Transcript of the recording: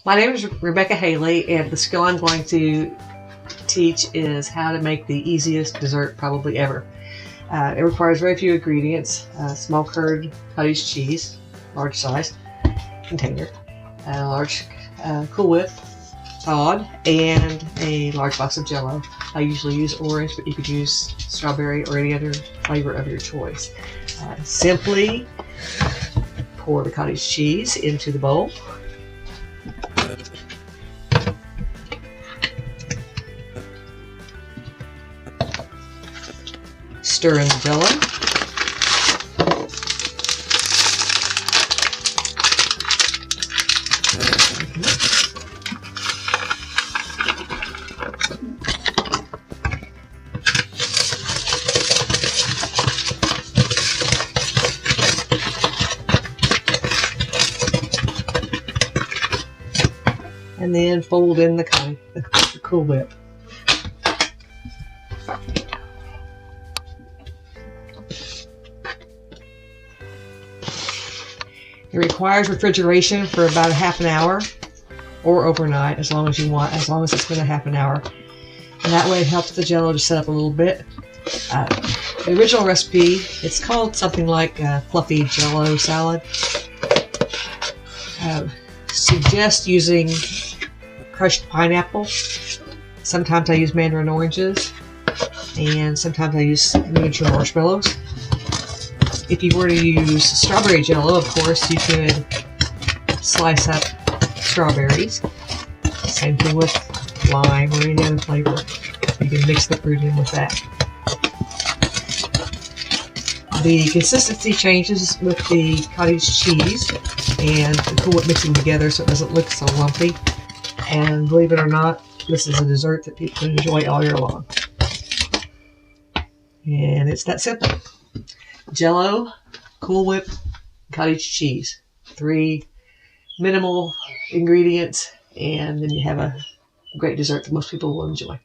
My name is Rebecca Haley, and the skill I'm going to teach is how to make the easiest dessert probably ever. It requires very few ingredients: small curd cottage cheese, large size container, a large Cool Whip pod, and a large box of Jell-O. I usually use orange, but you could use strawberry or any other flavor of your choice. Simply pour the cottage cheese into the bowl. Stir in the Jell-O. And then fold in the Cool Whip. It requires refrigeration for about a half an hour or overnight, as long as you want, as long as it's been a half an hour. And that way it helps the Jell-O to set up a little bit. The original recipe, it's called something like fluffy Jell-O salad. Suggest using crushed pineapple. Sometimes I use mandarin oranges, and sometimes I use miniature marshmallows. If you were to use strawberry Jell-O, of course, you could slice up strawberries. Same thing with lime or any other flavor. You can mix the fruit in with that. The consistency changes with the cottage cheese and the Cool Whip mixing together so it doesn't look so lumpy. And believe it or not, this is a dessert that people can enjoy all year long. And it's that simple. Jell-O, Cool Whip, cottage cheese. 3 minimal ingredients, and then you have a great dessert that most people will enjoy.